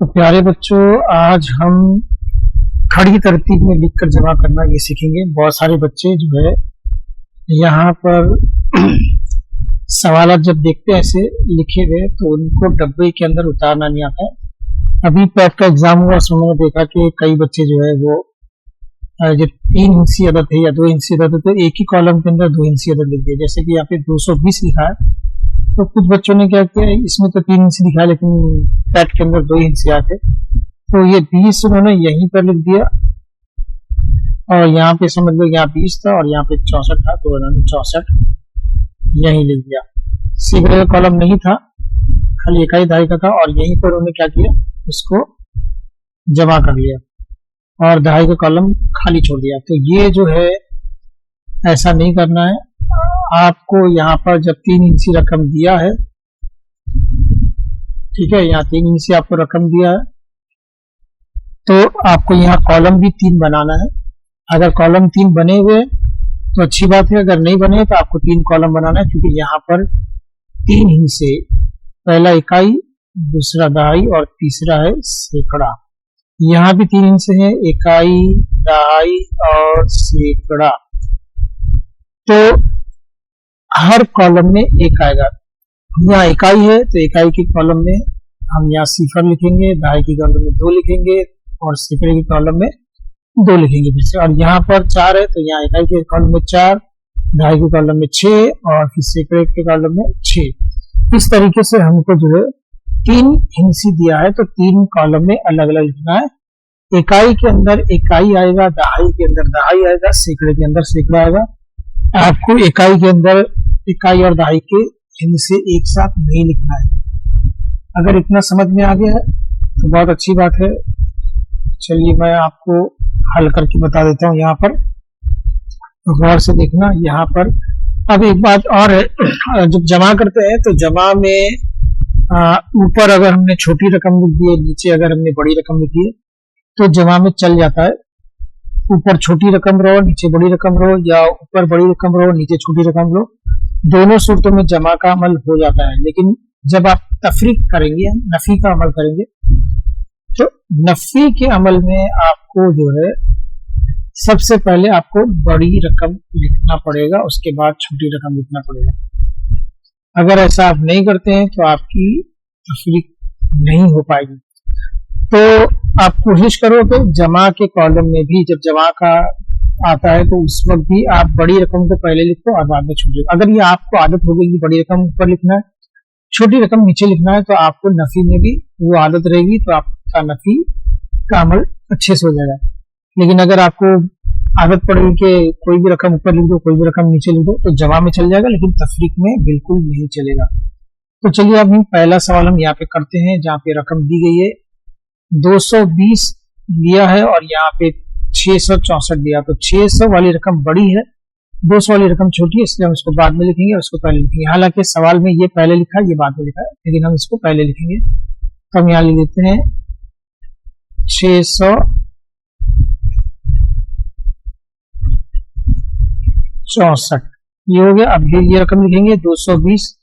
तो प्यारे बच्चों, आज हम खड़ी तरतीब में लिखकर जमा करना ये सीखेंगे। बहुत सारे बच्चे जो है यहाँ पर सवाल जब देखते हैं ऐसे लिखे हुए तो उनको डब्बे के अंदर उतारना नहीं आता है। अभी पैट का एग्जाम हुआ, उसमें मैंने देखा कि कई बच्चे जो है वो जो 3 हिंसी अदद है या 2 हिंसी अदद है तो एक ही कॉलम के अंदर 2 हिंसी अदद लिख दिए। जैसे कि यहाँ पे 220 लिखा है तो कुछ बच्चों ने क्या किया, इसमें तो 3 हिंसी लिखा है लेकिन पैट के अंदर 2 हिंसी आते, तो ये 20 उन्होंने यहीं पर लिख दिया और यहाँ पे समझ लो यहाँ 20 था और यहाँ पे 64 था तो उन्होंने 64 यहीं लिख दिया। सीखने का कॉलम नहीं था, खाली इकाई दहाई का था और यहीं पर उन्होंने क्या किया, उसको जमा कर लिया और दहाई का कॉलम खाली छोड़ दिया। तो ये जो है ऐसा नहीं करना है आपको। यहाँ पर जब 3 इंची रकम दिया है, ठीक है, यहाँ 3 इंची आपको रकम दिया है तो आपको यहाँ कॉलम भी 3 बनाना है। अगर कॉलम 3 बने हुए तो अच्छी बात है, अगर नहीं बने तो आपको 3 कॉलम बनाना है, क्योंकि यहाँ पर 3 हिस्से, पहला इकाई, दूसरा दहाई और तीसरा है सैकड़ा। यहाँ भी 3 हिस्से हैं, इकाई, दहाई और सैकड़ा। तो हर कॉलम में एक आएगा। यहाँ इकाई है तो इकाई के कॉलम में हम यहाँ सिफर लिखेंगे, दहाई की कॉलम में 2 लिखेंगे और सैकड़े की कॉलम में 2 लिखेंगे फिर से। और यहाँ पर 4 है तो यहाँ इकाई के कॉलम में 4, दहाई के कॉलम में 6 और फिर सैकड़े के कॉलम में 6। इस तरीके से हमको जो है 3 हिंसी दिया है तो 3 कॉलम में अलग अलग लिखना है। इकाई के अंदर इकाई आएगा, दहाई के अंदर दहाई आएगा, सैकड़े के अंदर सैकड़ा आएगा। आपको इकाई के अंदर इकाई और दहाई के हिंसे एक साथ नहीं लिखना है। अगर इतना समझ में आ गया है तो बहुत अच्छी बात है। चलिए मैं आपको हल करके बता देता हूँ। यहाँ पर गौर से देखना। यहाँ पर अब एक बात और है, जब जमा करते हैं तो जमा में ऊपर अगर हमने छोटी रकम लिख दी है, नीचे अगर हमने बड़ी रकम लिखी है तो जमा में चल जाता है। ऊपर छोटी रकम रहो, नीचे बड़ी रकम रहो, या ऊपर बड़ी रकम रहो, नीचे छोटी रकम रहो, दोनों सूरतों में जमा का अमल हो जाता है। लेकिन जब आप तफरीक करेंगे, नफी का अमल करेंगे, तो नफी के अमल में आपको जो है सबसे पहले आपको बड़ी रकम लिखना पड़ेगा, उसके बाद छोटी रकम लिखना पड़ेगा। अगर ऐसा आप नहीं करते हैं तो आपकी तफरीक नहीं हो पाएगी। तो आप कोशिश करो कि जमा के कॉलम में भी जब जमा का आता है तो उस वक्त भी आप बड़ी रकम को पहले लिखो और बाद में छोटी। अगर ये आपको आदत हो गई बड़ी रकम ऊपर लिखना है, छोटी रकम नीचे लिखना है, तो आपको नफी में भी वो आदत रहेगी तो आपका नफी का अमल अच्छे से हो जाएगा। लेकिन अगर आपको आदत पड़ेगी कि कोई भी रकम ऊपर लिख दो, कोई भी रकम नीचे लिख दो, तो जमा में चल जाएगा लेकिन तफरीक में बिल्कुल नहीं चलेगा। तो चलिए अब हम पहला सवाल हम यहाँ पे करते हैं, जहाँ पे रकम दी गई है 220 दिया है और यहाँ पे 664 दिया। तो 600 वाली रकम बड़ी है, 200 वाली रकम छोटी है, इसलिए हम इसको बाद में लिखेंगे और इसको पहले लिखेंगे। हालांकि सवाल में ये पहले लिखा है, ये बाद में लिखा है, लेकिन हम इसको पहले लिखेंगे। तो हम यहाँ लिख देते हैं 664, ये हो गया। अब ये रकम लिखेंगे 220,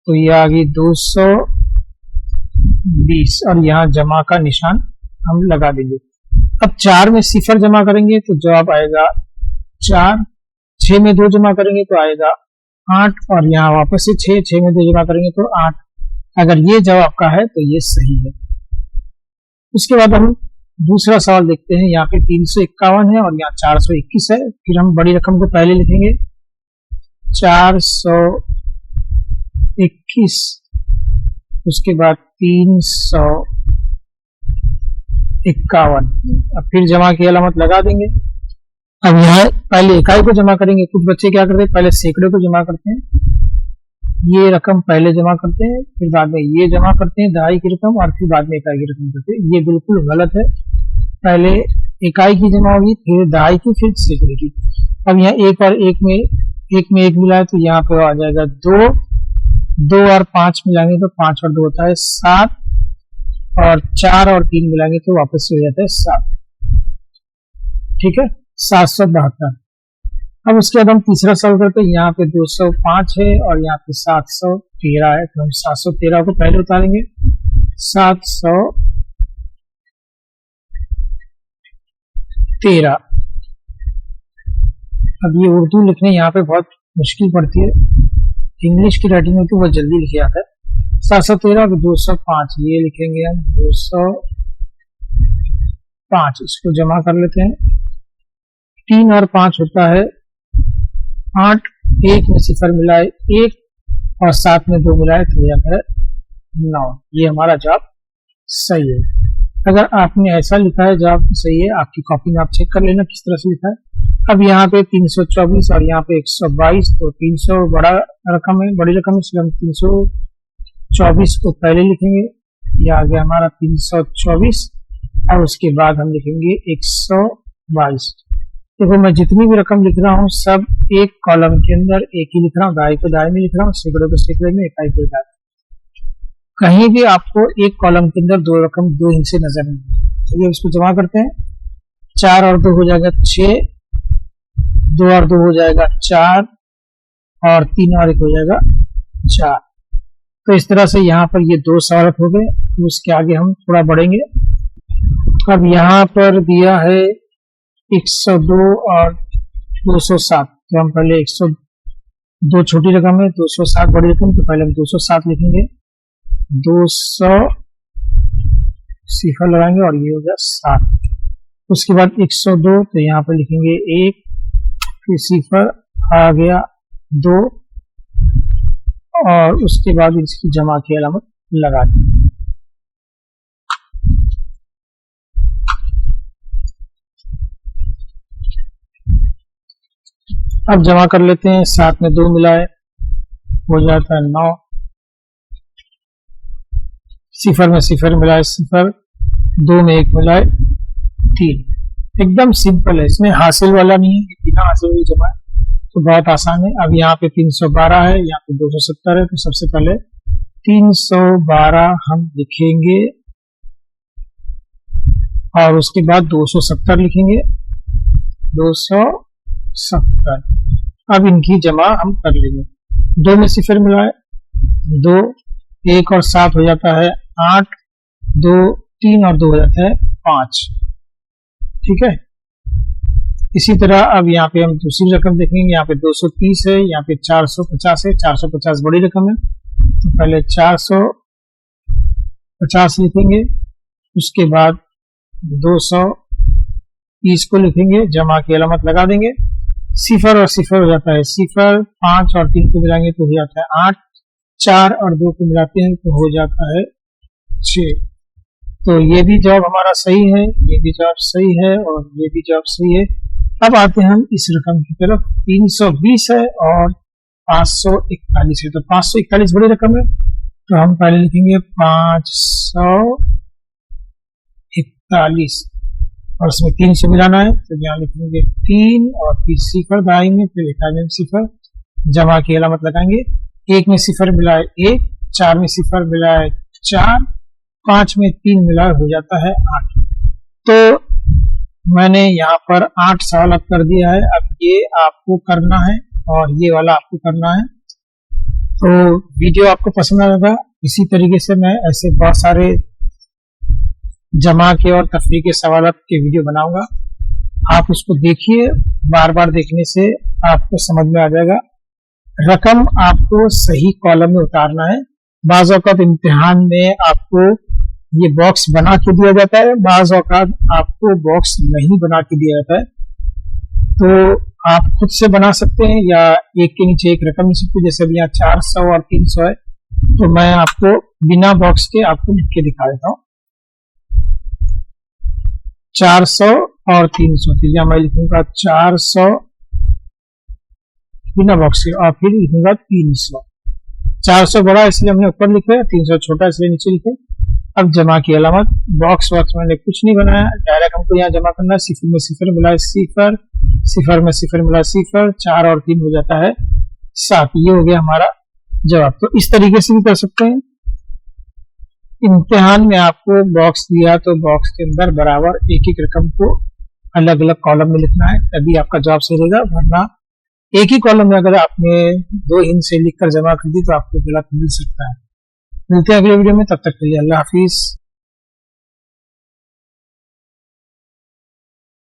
तो ये आ गई 220 और यहाँ जमा का निशान हम लगा देंगे। अब 4 में सिफर जमा करेंगे तो जवाब आएगा 4, 6 में 2 जमा करेंगे तो आएगा 8 और यहाँ वापस से 6 में 2 जमा करेंगे तो 8। अगर ये जवाब का है तो ये सही है। उसके बाद हम दूसरा सवाल देखते हैं। यहाँ पे 351 है और यहाँ 421 है। फिर हम बड़ी रकम को पहले लिखेंगे 421, उसके बाद 351, अब फिर जमा की अलामत लगा देंगे। अब यहाँ पहले इकाई को जमा करेंगे। कुछ बच्चे क्या करते हैं, पहले सैकड़े को जमा करते हैं, ये रकम पहले जमा करते हैं, फिर बाद में ये जमा करते हैं दहाई की रकम और फिर बाद में इकाई की रकम करते हैं। ये बिल्कुल गलत है। पहले इकाई की जमा होगी, फिर दहाई की, फिर सैकड़े की। अब यहाँ एक और एक में एक मिला है तो यहाँ पे आ जाएगा 2 और 5 मिलाएंगे तो 5 और 2 होता है 7 और 4 और 3 मिलाएंगे तो वापस से हो जाता है 7। ठीक है, 772। अब उसके बाद हम तीसरा सवाल करते हैं। यहाँ पे 205 है और यहाँ पे 713 है तो हम 713 को पहले उतारेंगे। 713 13। अब ये उर्दू लिखने यहाँ पे बहुत मुश्किल पड़ती है, इंग्लिश की राइटिंग में तो बहुत जल्दी लिखे जाता है। 713 और 205 ये लिखेंगे हम 205, इसको जमा कर लेते हैं। 3 और 5 होता है 8, 1 में 0 मिलाए 1 और 7 में 2 मिलाए तो हो जाता है 9। ये हमारा जवाब सही है। अगर आपने ऐसा लिखा है जवाब सही है, आपकी कॉपी में आप चेक कर लेना किस तरह से लिखा है। अब यहाँ पे 324 और यहाँ पे 122, तो 300 बड़ा रकम है, बड़ी रकम है, इसलिए हम 324 को पहले लिखेंगे। ये आ गया हमारा 324 और उसके बाद हम लिखेंगे 122। देखो मैं जितनी भी रकम लिख रहा हूँ सब एक कॉलम के अंदर एक ही लिख रहा हूँ, दाएं को दाएं में लिख रहा हूँ, सैकड़ों को सैकड़े में, इकाई को इकाई। कहीं भी आपको एक कॉलम के अंदर दो रकम दो हिस्से नजर नहीं। चलिए इसको जमा करते हैं। 4 और 2 हो जाएगा 6, 2 और 2 हो जाएगा 4 और 3 और 1 हो जाएगा 4। तो इस तरह से यहाँ पर ये 2 सवाल हो गए। तो उसके आगे हम थोड़ा बढ़ेंगे। अब यहाँ पर दिया है 102 और 207, तो हम पहले 102 छोटी रकम है, 207 बड़ी रकम, तो पहले हम 207 लिखेंगे। 200 0 लगाएंगे और ये हो गया 7। उसके बाद 102, तो यहाँ पर लिखेंगे 1, फिर 0 आ गया 2 और उसके बाद इसकी जमा की अलामत लगा दी। अब जमा कर लेते हैं। 7 में 2 मिलाए हो जाता है 9, 0 में 0 मिलाए 0, 2 में 1 मिलाए 3। एकदम सिंपल है, इसमें हासिल वाला नहीं है, बिना हासिल वाली जमा है, तो बहुत आसान है। अब यहाँ पे 312 है, यहाँ पे 270 है, तो सबसे पहले 312 हम लिखेंगे और उसके बाद 270 लिखेंगे। 270। अब इनकी जमा हम कर लेंगे। 2 में 0 मिलाए 2, 1 और 7 हो जाता है 8, 2 3 और 2 हो जाता है 5। ठीक है। इसी तरह अब यहाँ पे हम दूसरी रकम देखेंगे। यहाँ पे 230 है, यहाँ पे 450 है, 450 बड़ी रकम है, तो पहले 450 लिखेंगे। उसके बाद 230 को लिखेंगे, जमा की अलामत लगा देंगे। 0 और 0 हो जाता है 0, 5 और 3 को मिलाएंगे तो हो जाता है 8, 4 और 2 को मिलाते हैं तो हो जाता है 6। तो ये भी जवाब हमारा सही है, ये भी जवाब सही है और ये भी जवाब सही है। अब आते हैं हम इस रकम की तरफ। 320 है और 541 है, तो 541 बड़ी रकम है, तो हम पहले लिखेंगे 541 और उसमें 3 से मिलाना है, तो यहाँ लिखेंगे 3 और फिर 0 दाई में, फिर इकाई में 0, जमा की अलामत लगाएंगे। 1 में 0 मिलाए 1, 4 में 0 मिलाए 4, 5 में 3 मिलाए हो जाता है 8। तो मैंने यहाँ पर 8 सवाल कर दिया है। अब ये आपको करना है और ये वाला आपको करना है। तो वीडियो आपको पसंद आएगा। इसी तरीके से मैं ऐसे बहुत सारे जमा के और तफरीक के सवाल के वीडियो बनाऊंगा। आप उसको देखिए, बार बार देखने से आपको समझ में आ जाएगा। रकम आपको सही कॉलम में उतारना है। बाज़ औक़ात इम्तिहान में आपको ये बॉक्स बना के दिया जाता है, बाज़ औक़ात आपको बॉक्स नहीं बना के दिया जाता है, तो आप खुद से बना सकते हैं या एक के नीचे एक रकम लिख सकते हैं। जैसे अभी यहाँ 400 और 300 है, तो मैं आपको बिना बॉक्स के आपको लिख के दिखा देता हूँ। 400 और 300, तो यहाँ मैं लिखूंगा 400 बिना बॉक्स के और फिर लिखूंगा 300। 400 बड़ा इसलिए हमने ऊपर लिखे, 300 छोटा इसलिए नीचे लिखे। अब जमा की अलामत, बॉक्स वॉक्स मैंने कुछ नहीं बनाया, डायरेक्ट हमको यहाँ जमा करना है। 0 में 0 मिलाए 0, 0 में 0 मिलाए 0, 4 और 3 हो जाता है 7। ये हो गया हमारा जवाब। तो इस तरीके से भी कर सकते हैं। इम्तिहान में आपको बॉक्स दिया तो बॉक्स के अंदर बराबर एक एक रकम को अलग अलग कॉलम में लिखना है, तभी आपका जवाब सही रहेगा। वरना एक ही कॉलम में अगर आपने 2 हिंद से लिखकर जमा कर दी तो आपको गलत मिल सकता है। मिलते हैं अगले वीडियो में, तब तक के लिए अल्लाह हाफिज।